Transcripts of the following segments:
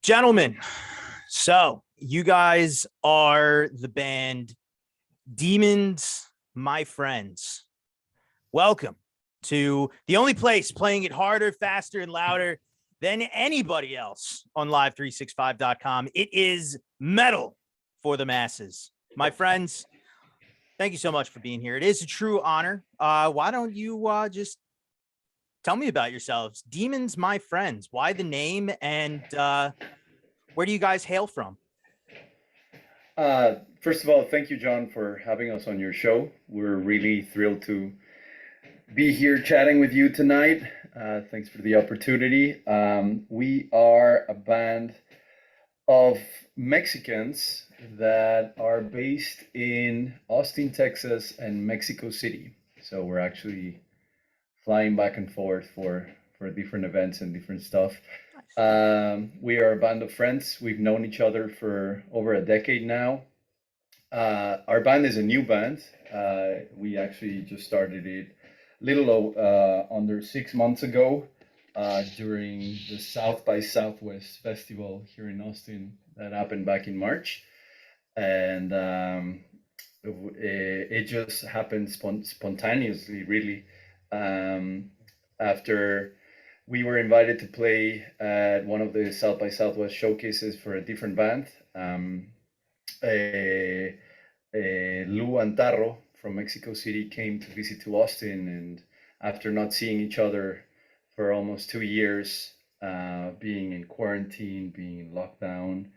Gentlemen, so you guys are the band Demons, My Friends. Welcome to the only place playing it harder, faster, and louder than anybody else on live365.com. It is metal for the masses. My friends, thank you so much for being here. It is a true honor. Why don't you just tell me about yourselves? Demons, My Friends. Why the name, and where do you guys hail from? First of all, thank you, John, for having us on your show. We're really thrilled to be here chatting with you tonight. Thanks for the opportunity. We are a band of Mexicans that are based in Austin, Texas, and Mexico City. So we're actually flying back and forth for different events and different stuff. We are a band of friends. We've known each other for over a decade now. Our band is a new band. We actually just started it a little under 6 months ago during the South by Southwest festival here in Austin that happened back in March. And it just happened spontaneously, really. After we were invited to play at one of the South by Southwest showcases for a different band. Lou Antarro from Mexico City came to visit to Austin, and after not seeing each other for almost 2 years, being in quarantine, being in lockdown,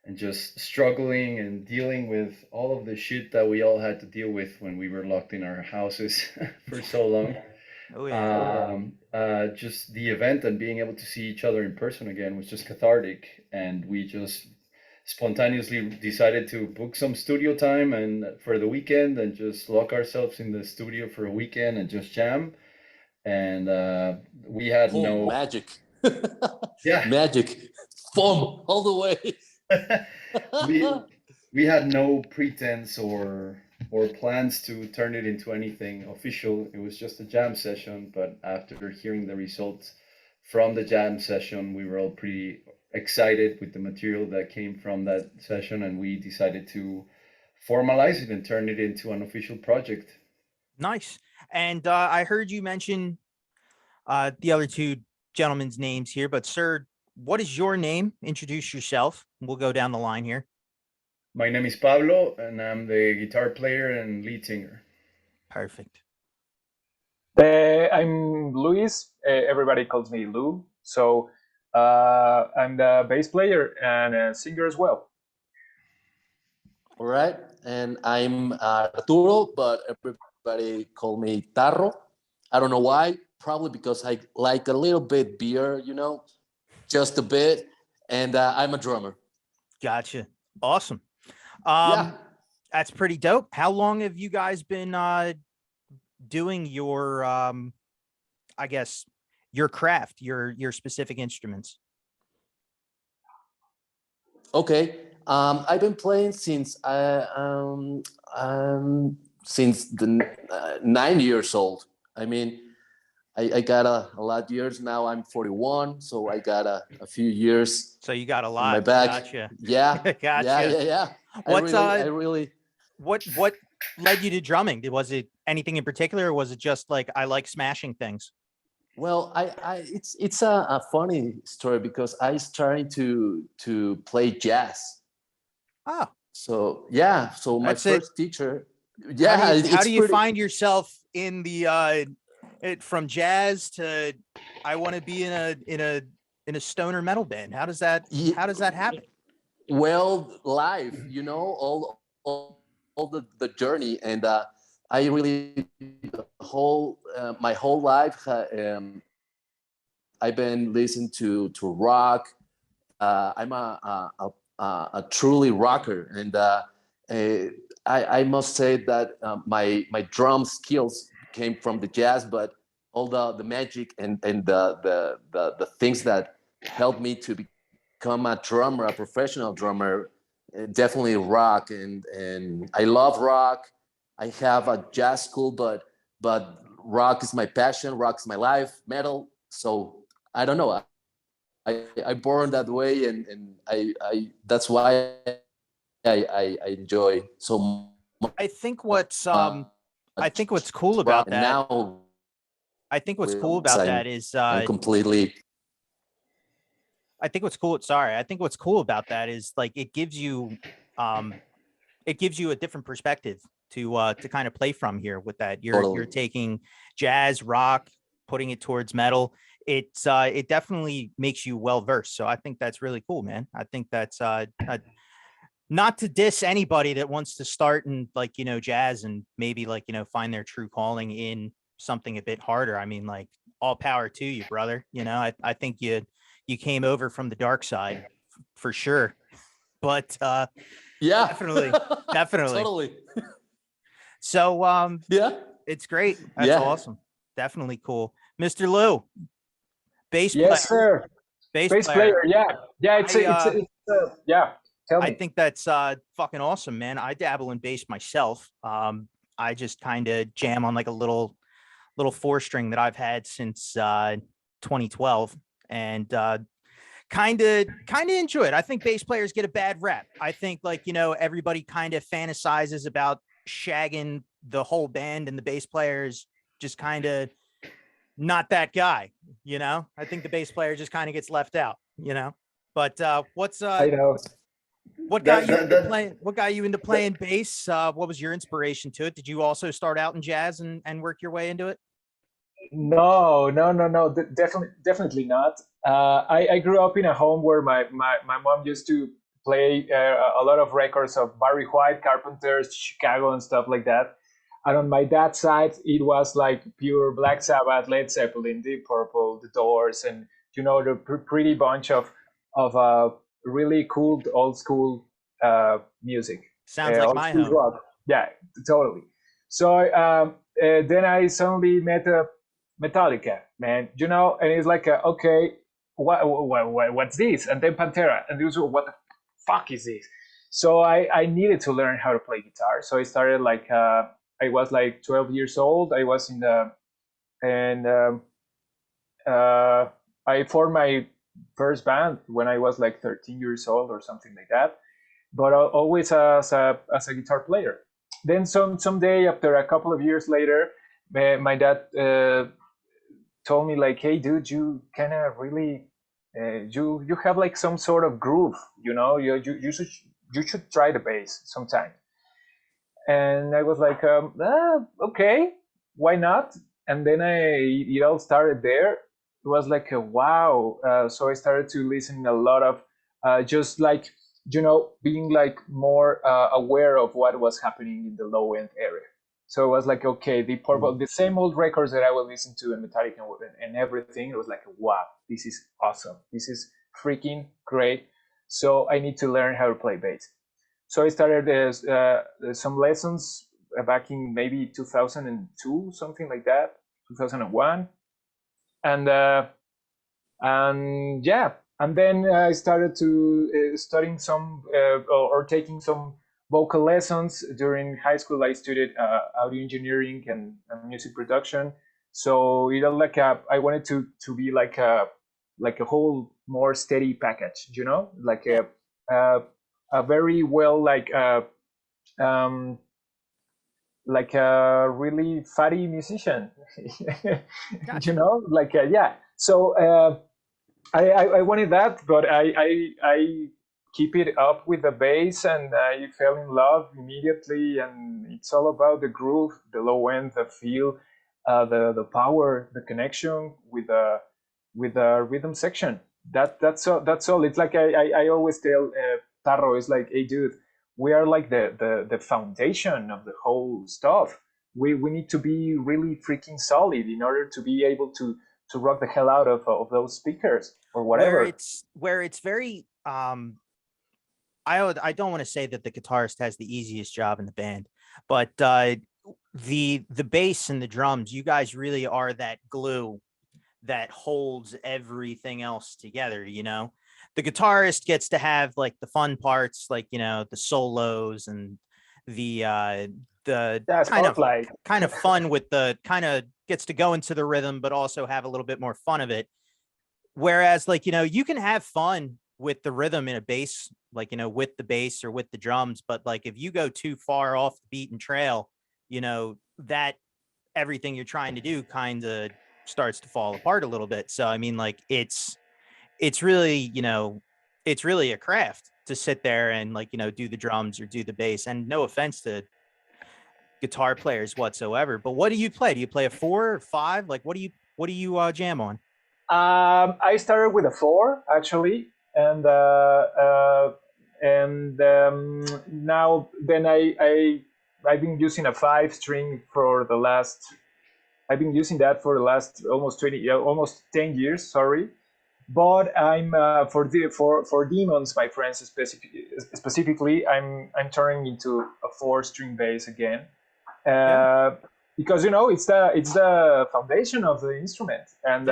and just struggling and dealing with all of the shit that we all had to deal with when we were locked in our houses for so long. Oh, yeah. Just the event and being able to see each other in person again was just cathartic, and we just spontaneously decided to book some studio time and for the weekend and just lock ourselves in the studio for a weekend and just jam. And we had no magic. Yeah. Magic. Fun all the way. we had no pretense or plans to turn it into anything official. It was just a jam session, but after hearing the results from the jam session, we were all pretty excited with the material that came from that session, and we decided to formalize it and turn it into an official project. Nice. And I heard you mention the other two gentlemen's names here, but sir, what is your name? Introduce yourself. We'll go down the line here. My name is Pablo, and I'm the guitar player and lead singer. Perfect. I'm Luis. Everybody calls me Lou. So I'm the bass player and a singer as well. All right. And I'm Arturo, but everybody call me Tarro. I don't know why. Probably because I like a little bit beer, just a bit. And I'm a drummer. Gotcha. Awesome. Yeah. That's pretty dope. How long have you guys been doing your I guess your craft, your specific instruments? Okay. I've been playing since the 9 years old. I mean, I got a lot of years now. I'm 41, so I got a few years. So you got a lot. In my back. Gotcha. Yeah. Gotcha. Yeah. What's I really. What led you to drumming? Was it anything in particular, or was it just like I like smashing things? Well, it's a funny story because I started to play jazz. Oh. So yeah. So my first teacher. Yeah. How do you find yourself in the from jazz to I want to be in a stoner metal band? How does that happen? Well, live, all the journey, and I really my whole life I've been listening to rock. I'm a truly rocker, and I must say that my drum skills came from the jazz, but all the magic and the things that helped me to become a drummer, a professional drummer, definitely rock, and I love rock. I have a jazz school, but rock is my passion. Rock is my life. Metal. So I don't know. I born that way, and I that's why I enjoy so much I think what's cool about rock. And that, now I think what's cool about that is I'm completely I think what's cool. Sorry, I think what's cool about that is like it gives you a different perspective to kind of play from here with that. You're totally. taking jazz, rock, putting it towards metal. It definitely makes you well versed. So I think that's really cool, man. I think that's not to diss anybody that wants to start in like, jazz and maybe like, find their true calling in something a bit harder. I mean, like all power to you, brother. I think you came over from the dark side for sure. But Yeah, definitely. totally. So Yeah, it's great. That's yeah. awesome. Definitely cool. Mr. Lou, bass player. Yes, sir. Bass Bass player. player. Yeah, yeah. Yeah. Tell I me. think that's fucking awesome, man. I dabble in bass myself. I just kind of jam on like a little 4-string that I've had since 2012, and kind of enjoy it. I think bass players get a bad rap. I think like everybody kind of fantasizes about shagging the whole band, and the bass player is just kind of not that guy. I think the bass player just kind of gets left out. But what's I know. what got That you that into that playing? What got you into playing bass? What was your inspiration to it? Did you also start out in jazz and work your way into it? No. Definitely not. I grew up in a home where my mom used to play a lot of records of Barry White, Carpenters, Chicago, and stuff like that. And on my dad's side, it was like pure Black Sabbath, Led Zeppelin, Deep Purple, The Doors, and the pretty bunch of really cool old school music, Sounds like old my school home. rock. Yeah, totally. So then I suddenly met Metallica, man. And it's like, okay, what's this? And then Pantera, and this, what the fuck is this? So I needed to learn how to play guitar. So I started like I was like 12 years old. I was in the and I formed my first band when I was like 13 years old or something like that. But always as a guitar player. Then someday after a couple of years later, my dad told me like, hey dude, you kind of really you have like some sort of groove, you should try the bass sometime. And I was like, okay, why not? And then it all started there. It was like, wow. So I started to listen a lot of just like, being like more aware of what was happening in the low end area. So it was like, okay, the same old records that I would listen to in Metallica and everything. It was like, wow, this is awesome. This is freaking great. So I need to learn how to play bass. So I started some lessons back in maybe 2002, something like that, 2001, and yeah, and then I started to studying some or taking some vocal lessons during high school. I studied audio engineering and music production. So like I wanted to be like a whole more steady package, like Yeah. a very well um, like a really fatty musician, Gotcha. like yeah. So I wanted that, but I keep it up with the bass, and I fell in love immediately. And it's all about the groove, the low end, the feel, the power, the connection with the rhythm section. That's all. That's all. It's like I always tell Tarro, it's like, hey dude, we are like the foundation of the whole stuff. We need to be really freaking solid in order to be able to rock the hell out of those speakers or whatever. Where it's very I don't want to say that the guitarist has the easiest job in the band, but the bass and the drums, you guys really are that glue that holds everything else together. The guitarist gets to have like the fun parts, like the solos and the Yeah, spotlight. kind of fun with the kind of gets to go into the rhythm, but also have a little bit more fun of it. Whereas, like, you can have fun with the rhythm in a bass, like, with the bass or with the drums. But like, if you go too far off the beaten trail, that everything you're trying to do kind of starts to fall apart a little bit. So, I mean, like, it's really, it's really a craft to sit there and like, do the drums or do the bass. And no offense to guitar players whatsoever, but what do you play? Do you play a 4 or 5? Like, what do you jam on? I started with a 4 actually, and now then I've been using a 5 string for the last. I've been using that for the last almost 20, almost 10 years. Sorry, but I'm for demons, my friends specifically. I'm turning into a 4 string bass again, Yeah. because it's the foundation of the instrument, and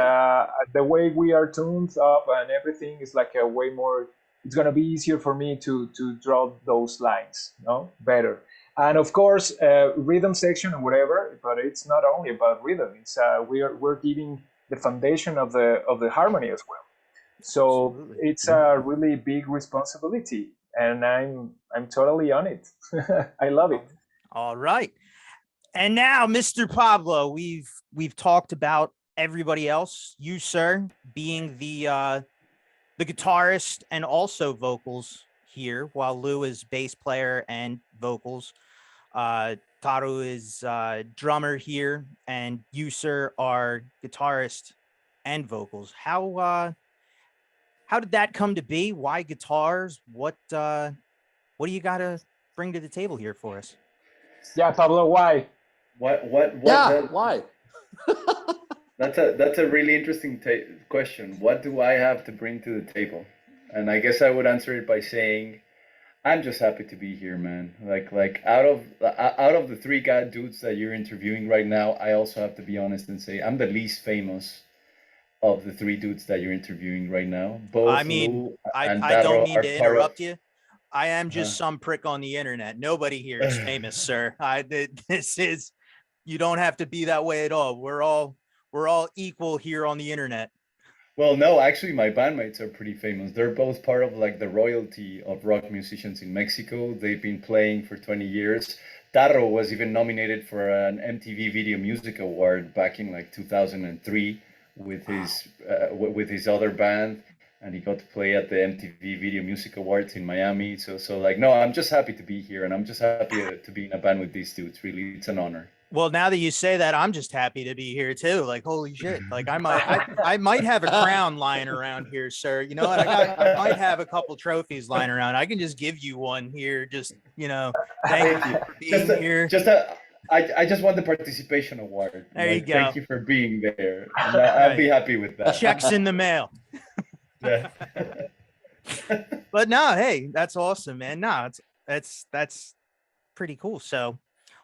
the way we are tuned up and everything is like a way more. It's gonna be easier for me to draw those lines, better. And of course, rhythm section or whatever. But it's not only about rhythm. It's we're giving the foundation of the harmony as well. So Absolutely. it's a really big responsibility, and I'm totally on it. I love it. All right. And now, Mr. Pablo, we've talked about everybody else. You, sir, being the guitarist and also vocals here, while Lou is bass player and vocals. Taru is drummer here, and you, sir, are guitarist and vocals. How did that come to be? Why guitars? What do you got to bring to the table here for us? Yeah, Pablo, why? What Yeah, why? That's a really interesting question. What do I have to bring to the table? And I guess I would answer it by saying I'm just happy to be here, man. Like out of the three guy dudes that you're interviewing right now, I also have to be honest and say I'm the least famous of the three dudes that you're interviewing right now. Both I mean, Lou I and I don't Taro mean are to part of. interrupt you. I am just some prick on the internet. Nobody here is famous, sir. This is, you don't have to be that way at all. We're all equal here on the internet. Well, no, actually, my bandmates are pretty famous. They're both part of like the royalty of rock musicians in Mexico. They've been playing for 20 years. Taro was even nominated for an MTV Video Music Award back in like 2003 with his other band, and he got to play at the MTV Video Music Awards in Miami. So like, no, I'm just happy to be here, and I'm just happy to be in a band with these dudes. Really, it's an honor. Well, now that you say that, I'm just happy to be here too. Like, holy shit! Like, I might have a crown lying around here, sir. You know what? I might have a couple trophies lying around. I can just give you one here. Just thank you for being here. I just want the participation award. There you go. Thank you for being there. I'll be happy with that. Checks in the mail. Yeah. But no, hey, that's awesome, man. No, that's pretty cool. So,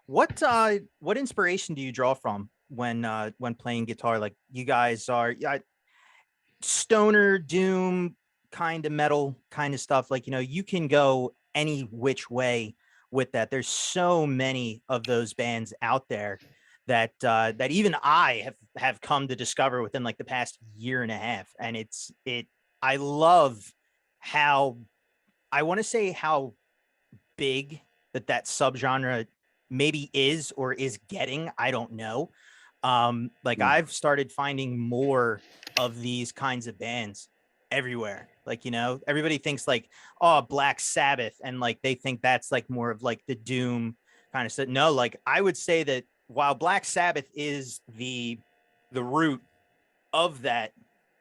what inspiration do you draw from when playing guitar? Like, you guys are stoner doom kind of metal kind of stuff. Like, you can go any which way with that. There's so many of those bands out there that even I have come to discover within like the past year and a half. And I love how, I want to say how big that subgenre maybe is or is getting. I don't know. I've started finding more of these kinds of bands everywhere. Like, everybody thinks like, oh, Black Sabbath, and like they think that's like more of like the doom kind of stuff. No, like, I would say that while Black Sabbath is the root of that,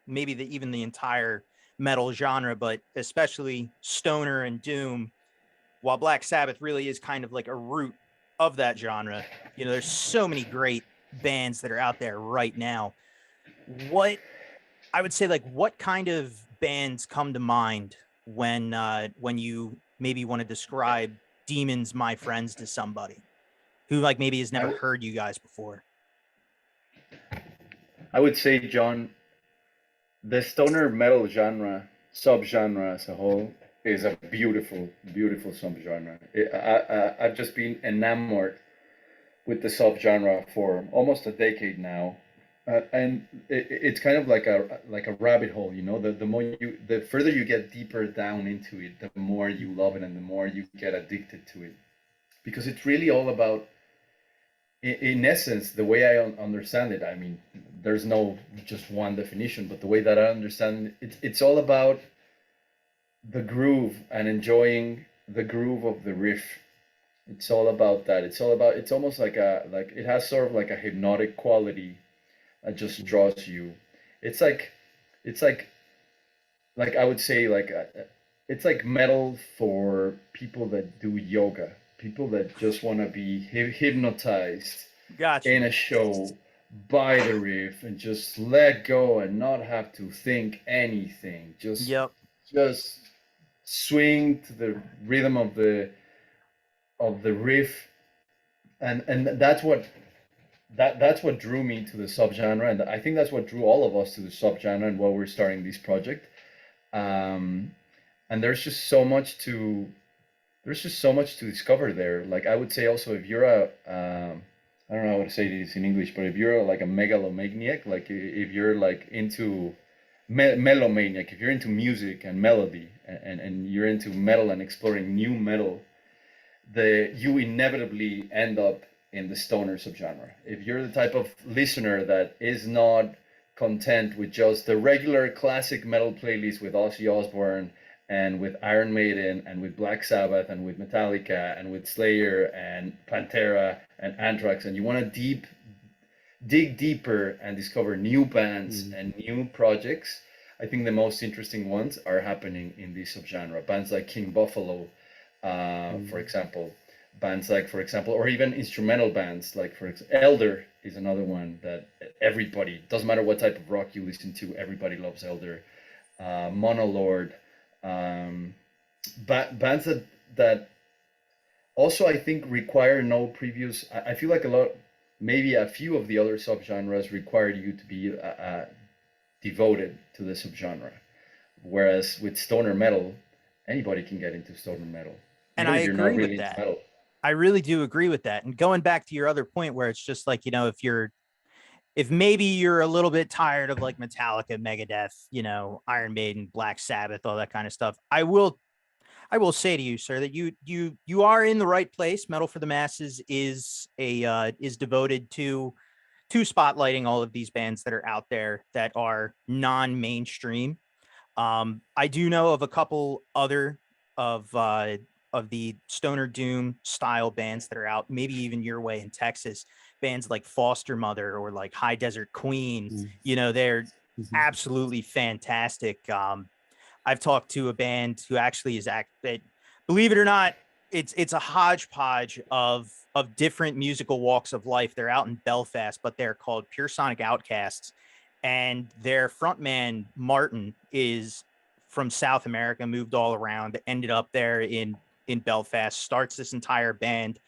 maybe even the entire metal genre, but especially stoner and doom, while Black Sabbath really is kind of like a root of that genre, there's so many great bands that are out there right now. What I would say, like, what kind of bands come to mind when you maybe want to describe Demons, My Friends, to somebody who like maybe has never heard you guys before? I would say, John, the stoner metal subgenre as a whole, is a beautiful, beautiful subgenre. I've just been enamored with the subgenre for almost a decade now. And it's kind of like a rabbit hole, you know. The more you, the further you get deeper down into it, the more you love it, and the more you get addicted to it, because it's really all about, in essence, the way I understand it. I mean, there's no just one definition, but the way that I understand it, it's all about the groove and enjoying the groove of the riff. It's all about that. It's all about. It's almost like it has sort of like a hypnotic quality that just draws you. It's like it's like I would say it's like metal for people that do yoga, people that just want to be hypnotized Gotcha. in a show by the riff and just let go and not have to think anything. Yep. Just swing to the rhythm of the riff, and that's what drew me to the subgenre, and I think that's what drew all of us to the subgenre and why we're starting this project. Um, and there's just so much to discover there. Like I would say also, if you're a I don't know how to say this in English, but if you're like a megalomaniac, like if you're like into melomaniac, if you're into music and melody, and you're into metal and exploring new metal, you inevitably end up in the stoner subgenre. If you're the type of listener that is not content with just the regular classic metal playlist with Ozzy Osbourne and with Iron Maiden and with Black Sabbath and with Metallica and with Slayer and Pantera and Anthrax, and you want to dig deeper and discover new bands and new projects, I think the most interesting ones are happening in this subgenre. Bands like King Buffalo, for example, bands like, for example, or even instrumental bands like, for example, Elder is another one that everybody, doesn't matter what type of rock you listen to, everybody loves Elder. Monolord, bands that also I think require no previous. I feel like maybe a few of the other subgenres require you to be devoted to the subgenre, whereas with stoner metal, anybody can get into stoner metal, And even I if you're not agree with really into that. metal. I really do agree with that. And going back to your other point where it's just like, if maybe you're a little bit tired of like Metallica, Megadeth, Iron Maiden, Black Sabbath, all that kind of stuff, I will say to you, sir, that you are in the right place. Metal for the Masses is devoted to spotlighting all of these bands that are out there that are non-mainstream. I do know of a couple other of uh, of the stoner doom style bands that are out, maybe even your way in Texas. Bands like Foster Mother or like High Desert Queen. They're absolutely fantastic. I've talked to a band who actually that, believe it or not, it's a hodgepodge of different musical walks of life. They're out in Belfast, but they're called Pure Sonic Outcasts, and their frontman Martin is from South America, moved all around, ended up there in Belfast, starts this entire band,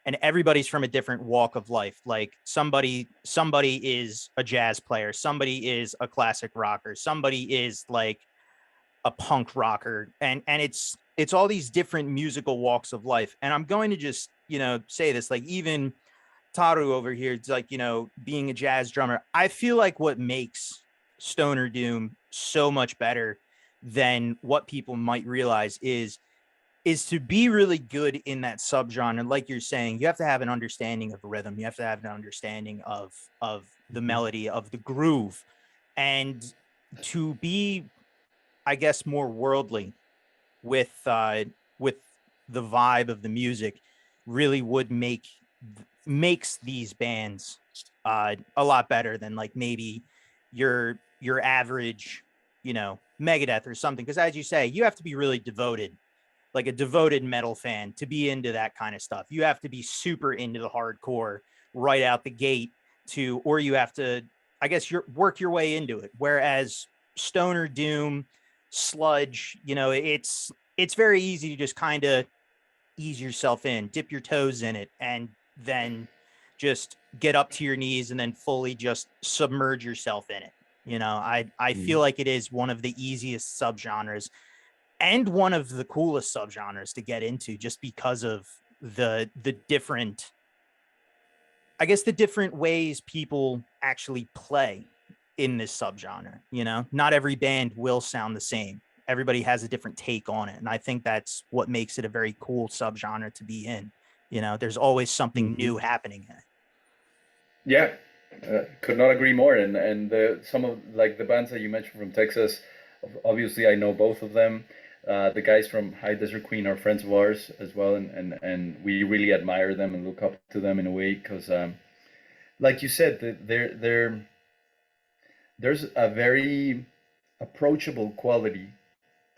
and everybody's from a different walk of life. Like somebody is a jazz player, somebody is a classic rocker, somebody is like a punk rocker, and it's all these different musical walks of life. And I'm going to just say this, like, even Taru over here, it's like, being a jazz drummer, I feel like what makes stoner doom so much better than what people might realize is to be really good in that subgenre. Like you're saying, you have to have an understanding of rhythm, you have to have an understanding of the melody, of the groove, and to be, I guess, more worldly with the vibe of the music really would makes these bands a lot better than like maybe your average, Megadeth or something. Because as you say, you have to be really devoted, like a devoted metal fan, to be into that kind of stuff. You have to be super into the hardcore right out the gate or you have to, I guess, work your way into it. Whereas stoner doom, sludge, it's very easy to just kind of ease yourself in, dip your toes in it, and then just get up to your knees and then fully just submerge yourself in it. I feel like it is one of the easiest subgenres and one of the coolest subgenres to get into, just because of the different I guess the different ways people actually play in this subgenre. You know, not every band will sound the same. Everybody has a different take on it, and I think that's what makes it a very cool subgenre to be in. You know, there's always something new happening in it. Yeah, could not agree more. And some of like the bands that you mentioned from Texas, obviously I know both of them. The guys from High Desert Queen are friends of ours as well, and we really admire them and look up to them in a way because, like you said, there's a very approachable quality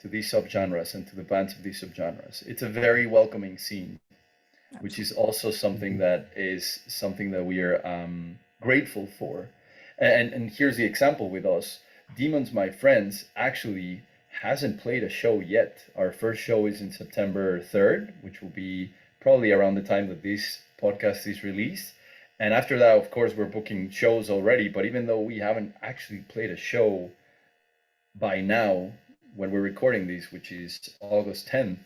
to these subgenres and to the bands of these subgenres. It's a very welcoming scene, which is also something that we are grateful for. And here's the example with us. Demons, My Friends, actually hasn't played a show yet. Our first show is in September 3rd, which will be probably around the time that this podcast is released. And after that, of course, we're booking shows already. But even though we haven't actually played a show by now, when we're recording this, which is August 10th,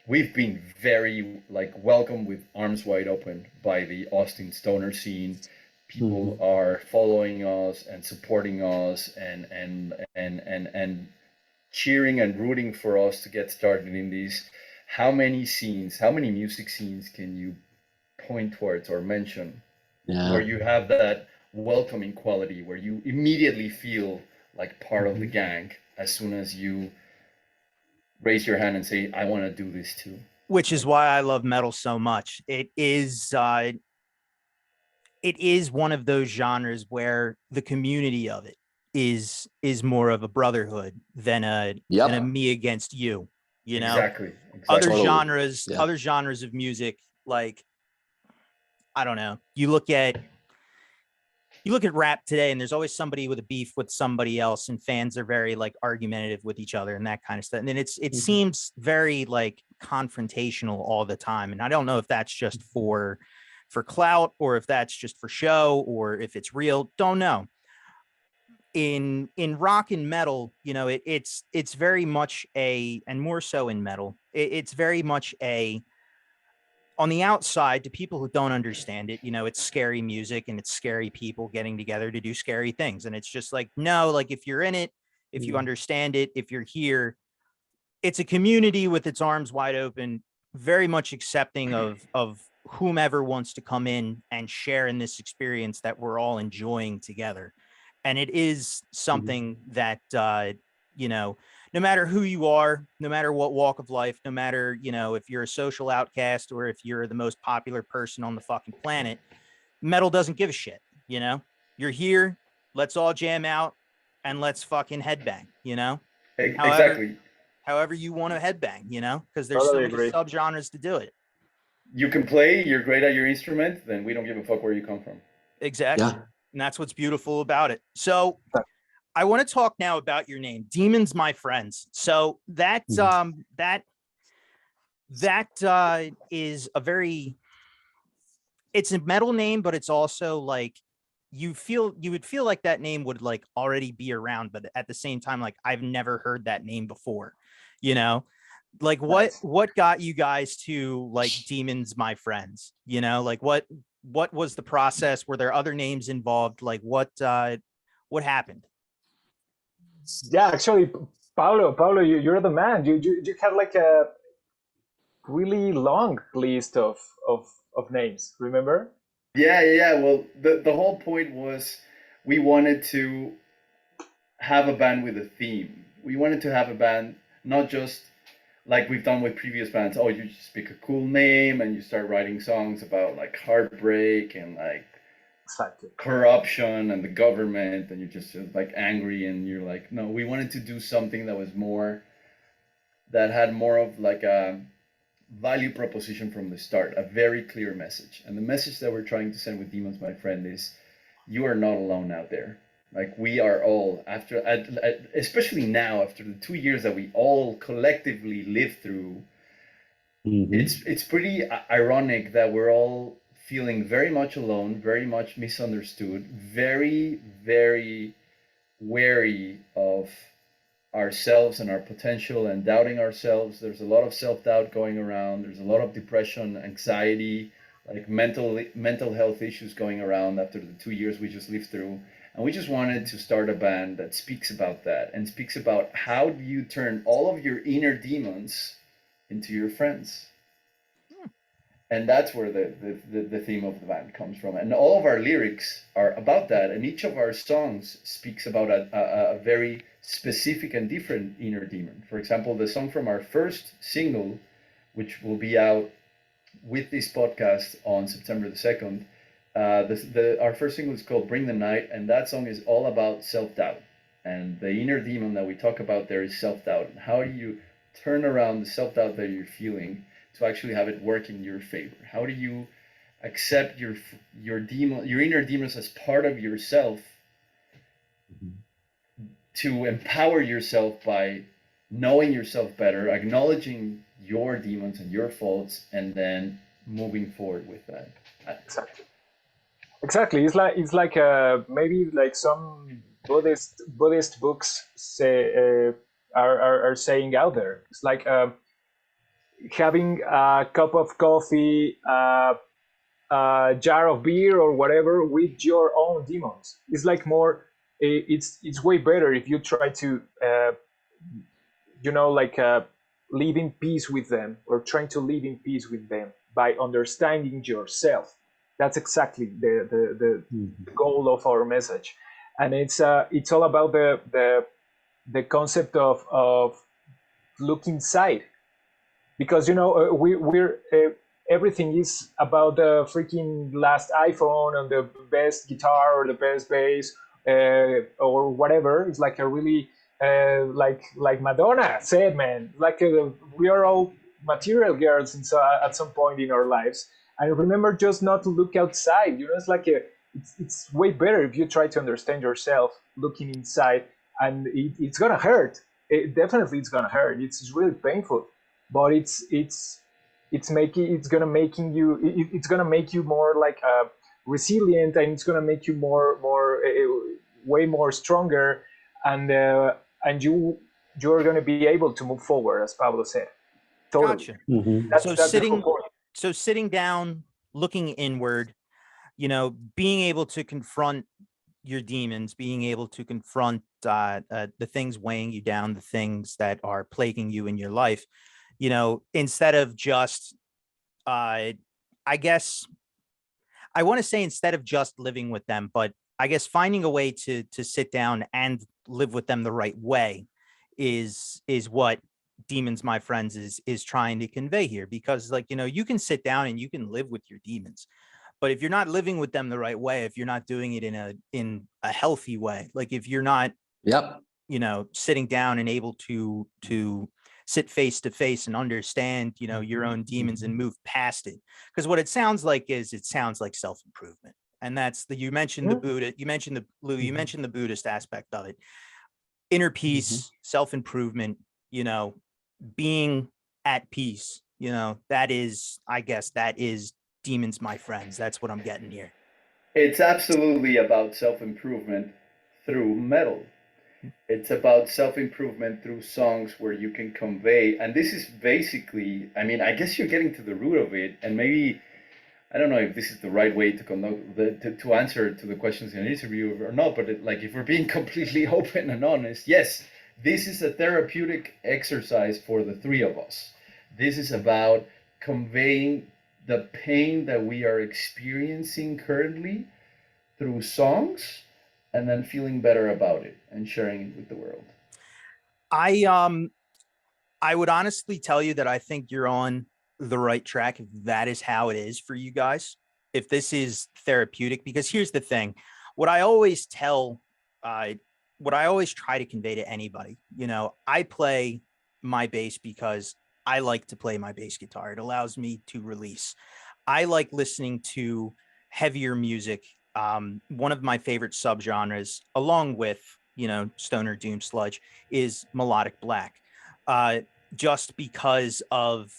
we've been very like welcomed with arms wide open by the Austin stoner scene. People are following us and supporting us and cheering and rooting for us to get started in these. How many music scenes can you point towards or mention where you have that welcoming quality, where you immediately feel like part of the gang as soon as you raise your hand and say, I want to do this too. Which is why I love metal so much. It is one of those genres where the community of it is more of a brotherhood than a me against you. You know, exactly. Other genres of music, like I don't know. You look at rap today, and there's always somebody with a beef with somebody else, and fans are very like argumentative with each other and that kind of stuff. And then it seems very like confrontational all the time. And I don't know if that's just for clout or if that's just for show or if it's real. Don't know. In rock and metal, you know, it's very much and more so in metal, it's very much on the outside, to people who don't understand it, you know, it's scary music and it's scary people getting together to do scary things. And it's just like, no, like if you're in it, if you understand it, if you're here, it's a community with its arms wide open, very much accepting of whomever wants to come in and share in this experience that we're all enjoying together. And it is something that, you know, no matter who you are, no matter what walk of life, no matter, you know, if you're a social outcast or if you're the most popular person on the fucking planet, metal doesn't give a shit. You know, you're here, let's all jam out and let's fucking headbang, you know, exactly. However you want to headbang, you know, because there's so many subgenres to do it. You can play, you're great at your instrument, then we don't give a fuck where you come from. Exactly. Yeah. And that's what's beautiful about it. So I want to talk now about your name, Demons, My Friends. So that is a very, it's a metal name, but it's also like you would feel like that name would like already be around, but at the same time, like I've never heard that name before, you know, like what got you guys to like Demons, My Friends, you know, like what was the process? Were there other names involved? Like what happened? Yeah, actually, Paulo, you're the man. You had like a really long list of names. Remember? Yeah. Well, the whole point was we wanted to have a band with a theme. We wanted to have a band not just like we've done with previous bands. Oh, you just pick a cool name and you start writing songs about like heartbreak and like corruption and the government, and you're just like angry and you're like, no, we wanted to do something that was more, that had more of like a value proposition from the start, a very clear message. And the message that we're trying to send with Demons, My Friend, is you are not alone out there. Like we are all, after, especially now after the 2 years that we all collectively lived through, it's pretty ironic that we're all feeling very much alone, very much misunderstood, very, very wary of ourselves and our potential and doubting ourselves. There's a lot of self-doubt going around. There's a lot of depression, anxiety, like mental health issues going around after the 2 years we just lived through, and we just wanted to start a band that speaks about that and speaks about how do you turn all of your inner demons into your friends. And that's where the theme of the band comes from, and all of our lyrics are about that, and each of our songs speaks about a very specific and different inner demon. For example, the song from our first single, which will be out with this podcast on September the 2nd, our first single is called Bring the Night, and that song is all about self-doubt. And the inner demon that we talk about there is self-doubt. How do you turn around the self-doubt that you're feeling to actually have it work in your favor? How do you accept your demon, your inner demons as part of yourself, to empower yourself by knowing yourself better, acknowledging your demons and your faults, and then moving forward with that? Exactly. It's like maybe like some Buddhist books say are saying out there. It's like having a cup of coffee, a jar of beer, or whatever with your own demons. It's like more. It's way better if you try to live in peace with them, or trying to live in peace with them by understanding yourself. That's exactly the goal of our message, and it's all about the concept of look inside, because we're everything is about the freaking last iPhone and the best guitar or the best bass or whatever. It's like a really like Madonna said, man. Like we are all material girls, and so at some point in our lives. And remember just not to look outside. It's like it's way better if you try to understand yourself looking inside, and it's gonna hurt. Definitely it's gonna hurt. It's really painful, but it's gonna make you more like resilient, and it's gonna make you more way more stronger, and you're gonna be able to move forward, as Pablo said. Totally. Gotcha. That's So the sitting whole point. so sitting down, looking inward, being able to confront your demons, being able to confront the things weighing you down, the things that are plaguing you in your life, instead of just, I guess, I want to say instead of just living with them, but I guess finding a way to sit down and live with them the right way is what Demons, My Friends is trying to convey here. Because you can sit down and you can live with your demons, but if you're not living with them the right way, if you're not doing it in a healthy way, like if you're not sitting down and able to sit face to face and understand your own demons and move past it, because what it sounds like self-improvement. And that's you mentioned the Buddha, you mentioned the Buddhist aspect of it, inner peace, self-improvement, being at peace, that is Demons, My Friends. That's what I'm getting here. It's absolutely about self-improvement through metal. It's about self-improvement through songs where you can convey, and this is basically, I guess you're getting to the root of it, and maybe, I don't know if this is the right way to conduct to answer to the questions in an interview or not, but if we're being completely open and honest, yes, this is a therapeutic exercise for the three of us. This is about conveying the pain that we are experiencing currently through songs, and then feeling better about it and sharing it with the world. I would honestly tell you that I think you're on the right track if that is how it is for you guys, if this is therapeutic. Because here's the thing, what I always try to convey to anybody, I play my bass because I like to play my bass guitar. It allows me to release. I like listening to heavier music. One of my favorite subgenres, along with, stoner doom sludge, is melodic black. Just because of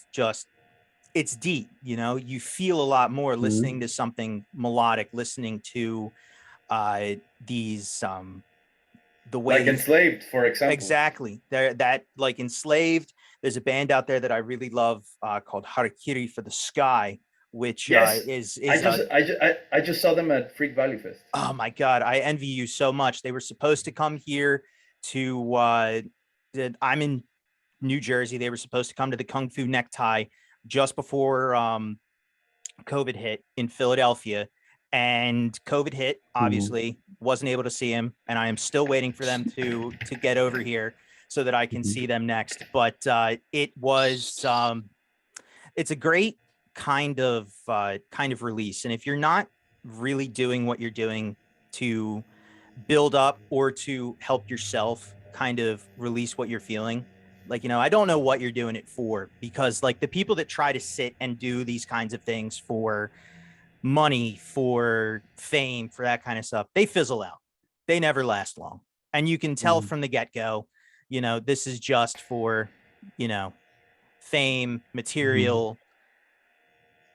it's deep, you feel a lot more listening to something melodic, listening to these the way like Enslaved, for example. Exactly. That Enslaved, there's a band out there that I really love called Harakiri for the Sky, which Yes, is I just saw them at Freak Valley Fest. oh my God, I envy you so much. They were supposed to come here to I'm in New Jersey. They were supposed to come to the Kung Fu Necktie just before COVID hit in Philadelphia. And COVID hit, obviously, wasn't able to see him. And I am still waiting for them to get over here so that I can see them next. But it was it's a great kind of release. And if you're not really doing what you're doing to build up or to help yourself kind of release what you're feeling, like, I don't know what you're doing it for, because like the people that try to sit and do these kinds of things for money, for fame, for that kind of stuff, they fizzle out. They never last long. And you can tell from the get-go, this is just for, fame, material.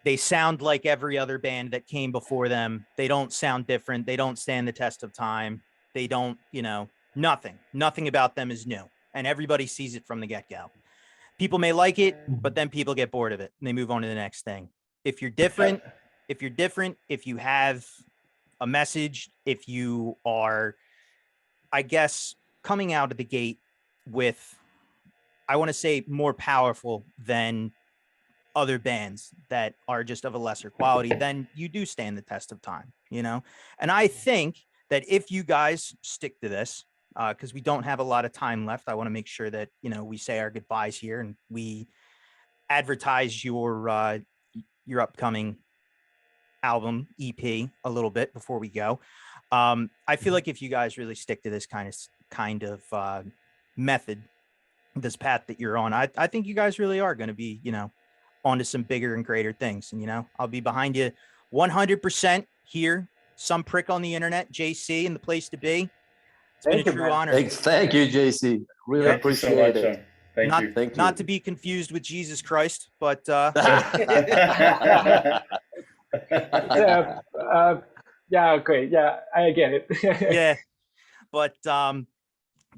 They sound like every other band that came before them. They don't sound different. They don't stand the test of time. They don't, nothing about them is new. And everybody sees it from the get-go. People may like it, but then people get bored of it and they move on to the next thing. If you're different, if you have a message, if you are, I guess, coming out of the gate with, I want to say, more powerful than other bands that are just of a lesser quality, then you do stand the test of time, And I think that if you guys stick to this, because we don't have a lot of time left, I want to make sure that, we say our goodbyes here and we advertise your upcoming album EP a little bit before we go. I feel like if you guys really stick to this kind of method, this path that you're on, I think you guys really are going to be, onto some bigger and greater things. And, I'll be behind you 100% here. Some prick on the internet, JC, and the place to be. It's been a true honor. Thank you, JC. Really appreciate it. Thank you. Not to be confused with Jesus Christ, but yeah, okay, yeah, I get it. yeah, but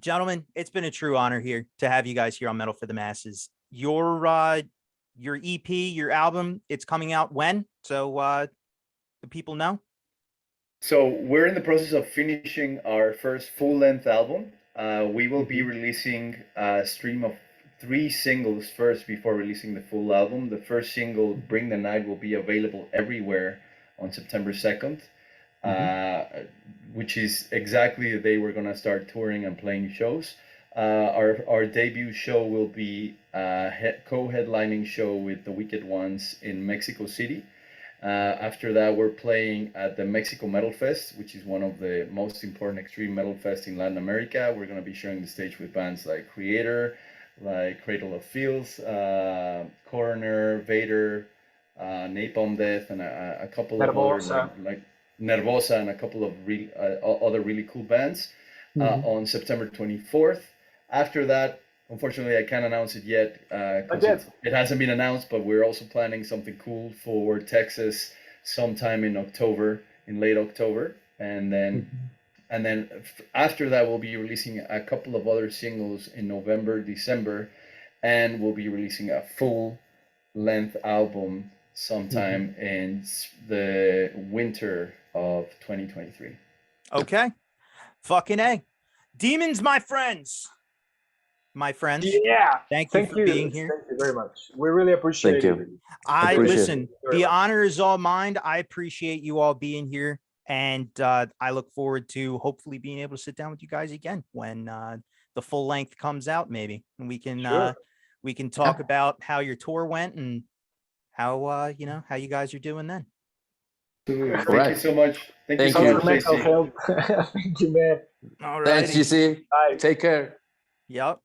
gentlemen, it's been a true honor here to have you guys here on Metal for the Masses. Your EP, your album, it's coming out when? So the people know. So we're in the process of finishing our first full-length album. We will be releasing a stream of 3 singles first before releasing the full album. The first single, Bring the Night, will be available everywhere on September 2nd, which is exactly the day we're going to start touring and playing shows. Our debut show will be a co-headlining show with the Wicked Ones in Mexico City. After that, we're playing at the Mexico Metal Fest, which is one of the most important extreme metal fests in Latin America. We're going to be sharing the stage with bands like Creator, like Cradle of Filth, Coroner, Vader, Napalm Death, and a couple of other like Nervosa and a couple of other really cool bands on September 24th. After that, unfortunately, I can't announce it yet because it hasn't been announced, but we're also planning something cool for Texas sometime in October, in late October. And then after that, we'll be releasing a couple of other singles in November, December, and we'll be releasing a full-length album sometime in the winter of 2023. Okay. Fucking A. Demons, my friends. Yeah. Thank you for being here. Thank you very much. We really appreciate it. Listen, the honor is all mine. I appreciate you all being here. And I look forward to hopefully being able to sit down with you guys again when the full length comes out, maybe. And we can talk about how your tour went and how how you guys are doing then. Thank you so much. Thank you so much, mental health. Thank you, man. All right. Thanks, GC. Bye. Take care. Yep.